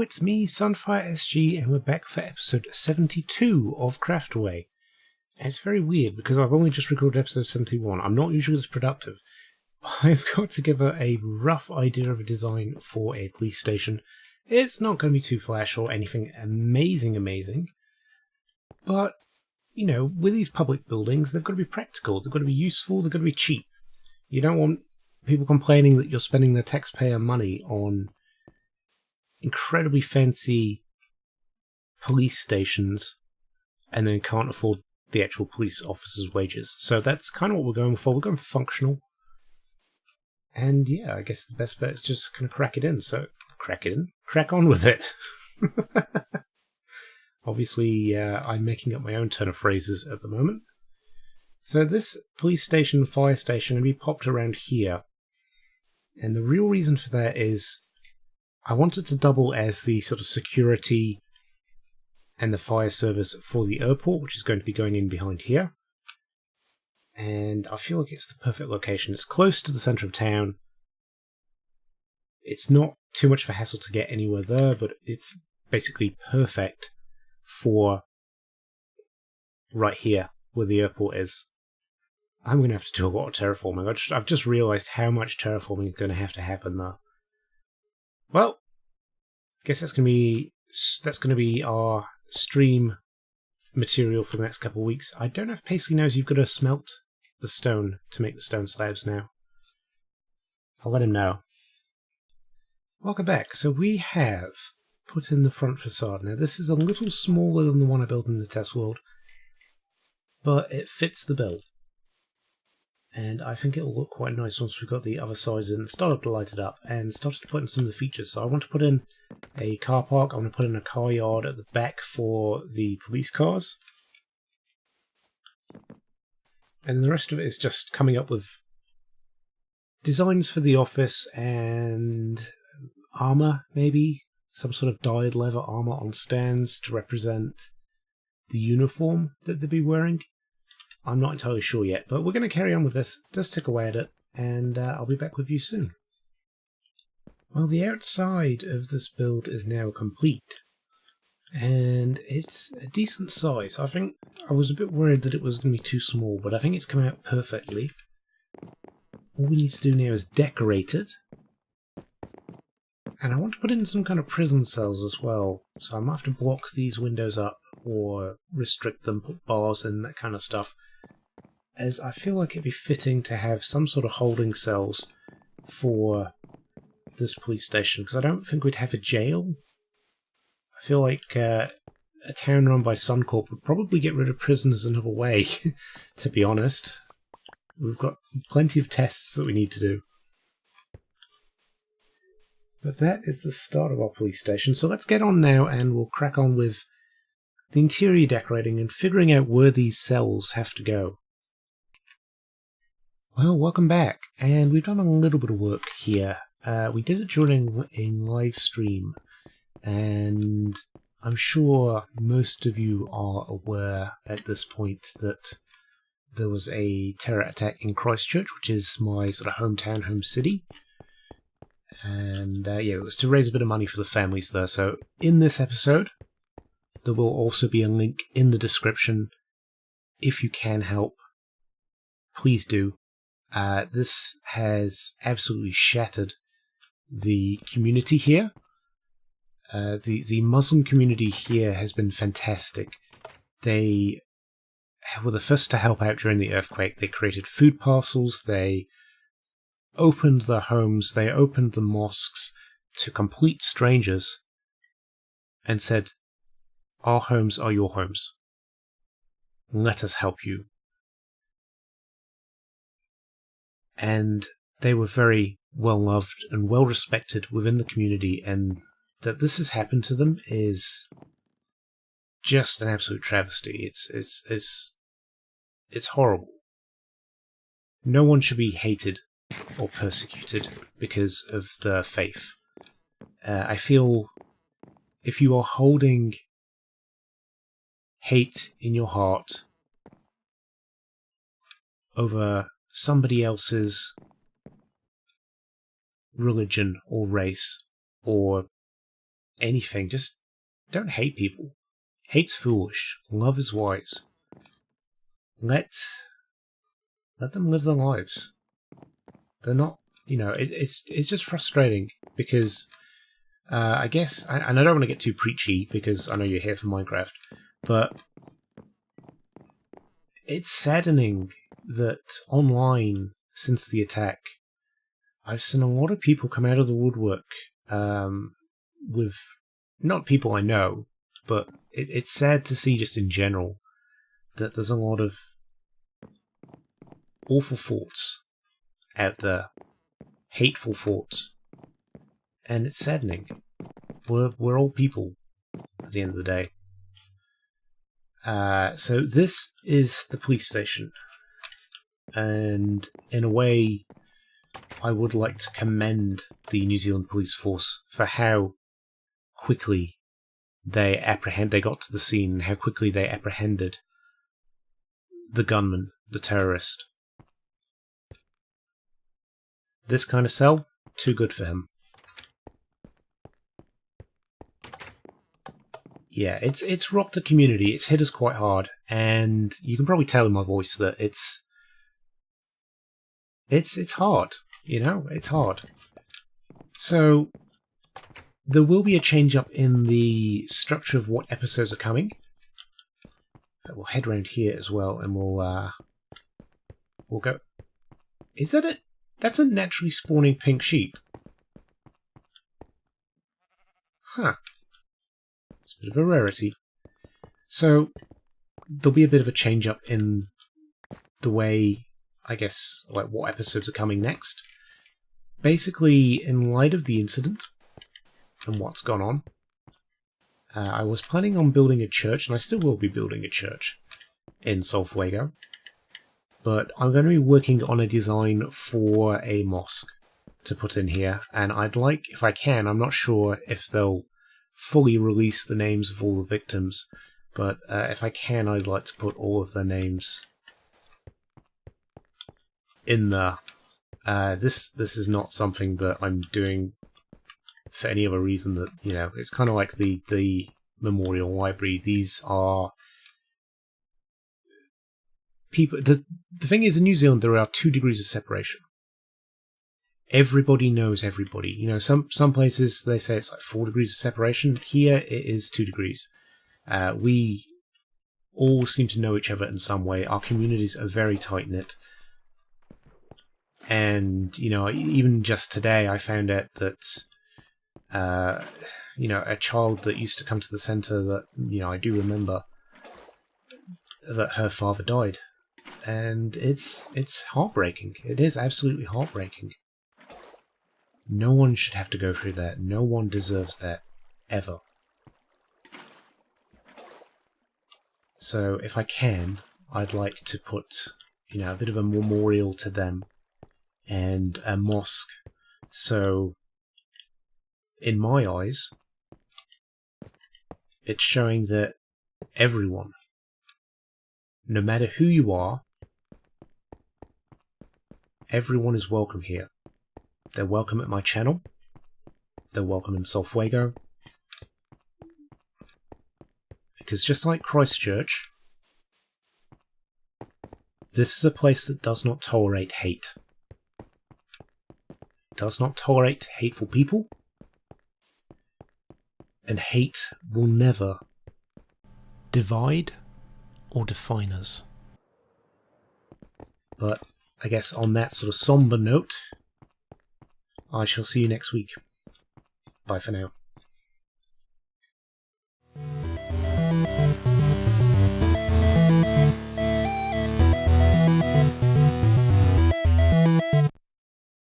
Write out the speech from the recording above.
it's me, Sunfire SG, and we're back for episode 72 of Craftaway. And it's very weird because I've only just recorded episode 71. I'm not usually this productive. I've got together a rough idea of a design for a police station. It's not going to be too flash or anything amazing. But, you know, with these public buildings, they've got to be practical, they've got to be useful, they've got to be cheap. You don't want people complaining that you're spending their taxpayer money on incredibly fancy police stations and then can't afford the actual police officers' wages. So that's kind of what we're going for. We're going for functional. And yeah, I guess the best bet is just kind of crack on with it. Obviously, I'm making up my own turn of phrases at the moment. So this police station, fire station, will be popped around here. And the real reason for that is I want it to double as the sort of security and the fire service for the airport, which is going to be going in behind here. And I feel like it's the perfect location. It's close to the centre of town. It's not too much of a hassle to get anywhere there, but it's basically perfect for right here, where the airport is. I'm going to have to do a lot of terraforming. I've just realised how much terraforming is going to have to happen there. Well, I guess that's going to be our stream material for the next couple of weeks. I don't know if Paisley knows you've got to smelt the stone to make the stone slabs now. I'll let him know. Welcome back. So we have put in the front facade. Now this is a little smaller than the one I built in the test world, but it fits the bill. And I think it'll look quite nice once we've got the other sides in, started to light it up, and started to put in some of the features. So I want to put in a car park, I want to put in a car yard at the back for the police cars. And the rest of it is just coming up with designs for the office and armour, maybe. Some sort of dyed leather armour on stands to represent the uniform that they'll be wearing. I'm not entirely sure yet, but we're going to carry on with this. Just tick away at it, and I'll be back with you soon. Well, the outside of this build is now complete, and it's a decent size. I think I was a bit worried that it was going to be too small, but I think it's come out perfectly. All we need to do now is decorate it, and I want to put in some kind of prison cells as well, so I might have to block these windows up or restrict them, put bars in, that kind of stuff, as I feel like it'd be fitting to have some sort of holding cells for this police station, because I don't think we'd have a jail. I feel like a town run by Suncorp would probably get rid of prisoners another way, to be honest. We've got plenty of tests that we need to do. But that is the start of our police station, so let's get on now and we'll crack on with the interior decorating and figuring out where these cells have to go. Well, welcome back, and we've done a little bit of work here. We did it during a live stream, and I'm sure most of you are aware at this point that there was a terror attack in Christchurch, which is my sort of hometown, home city. And yeah, it was to raise a bit of money for the families there. So in this episode, there will also be a link in the description. If you can help, please do. This has absolutely shattered the community here. The Muslim community here has been fantastic. They were the first to help out during the earthquake. They created food parcels, they opened their homes, they opened the mosques to complete strangers and said, "Our homes are your homes. Let us help you." And they were very well loved and well respected within the community, and that this has happened to them is just an absolute travesty. It's horrible. No one should be hated or persecuted because of their faith. I feel if you are holding hate in your heart over somebody else's religion or race or anything. Just don't hate people. Hate's foolish. Love is wise. Let them live their lives. They're not, it's just frustrating because I guess, and I don't want to get too preachy because I know you're here for Minecraft, but it's saddening that online, since the attack, I've seen a lot of people come out of the woodwork with, not people I know, but it's sad to see just in general that there's a lot of awful thoughts out there, hateful thoughts, and it's saddening. We're all people at the end of the day. So this is the police station, and in a way, I would like to commend the New Zealand Police Force for how quickly they got to the scene, and how quickly they apprehended the gunman, the terrorist. This kind of cell, too good for him. Yeah, it's rocked the community. It's hit us quite hard, and you can probably tell in my voice that it's hard. It's hard. So there will be a change up in the structure of what episodes are coming. We'll head around here as well, and we'll go. Is that it? That's a naturally spawning pink sheep. Huh. It's a bit of a rarity. So there'll be a bit of a change up in the way, I guess, like what episodes are coming next. Basically, in light of the incident and what's gone on, I was planning on building a church, and I still will be building a church in Sulfuego. But I'm going to be working on a design for a mosque to put in here, and I'd like, if I can, I'm not sure if they'll fully release the names of all the victims, but if I can, I'd like to put all of their names in there. This is not something that I'm doing for any other reason that, it's kind of like the memorial library. These are people. The thing is, in New Zealand, there are 2 degrees of separation. Everybody knows everybody. Some places they say it's like 4 degrees of separation. Here it is 2 degrees. We all seem to know each other in some way. Our communities are very tight-knit. And, even just today I found out that, a child that used to come to the centre that, I do remember, that her father died. And it's heartbreaking. It is absolutely heartbreaking. No one should have to go through that. No one deserves that, ever. So, if I can, I'd like to put, a bit of a memorial to them and a mosque. So, in my eyes, it's showing that everyone, no matter who you are, everyone is welcome here. They're welcome at my channel. They're welcome in Sulfuego. Because just like Christchurch, this is a place that does not tolerate hate. It does not tolerate hateful people. And hate will never divide or define us. But I guess on that sort of somber note, I shall see you next week. Bye for now.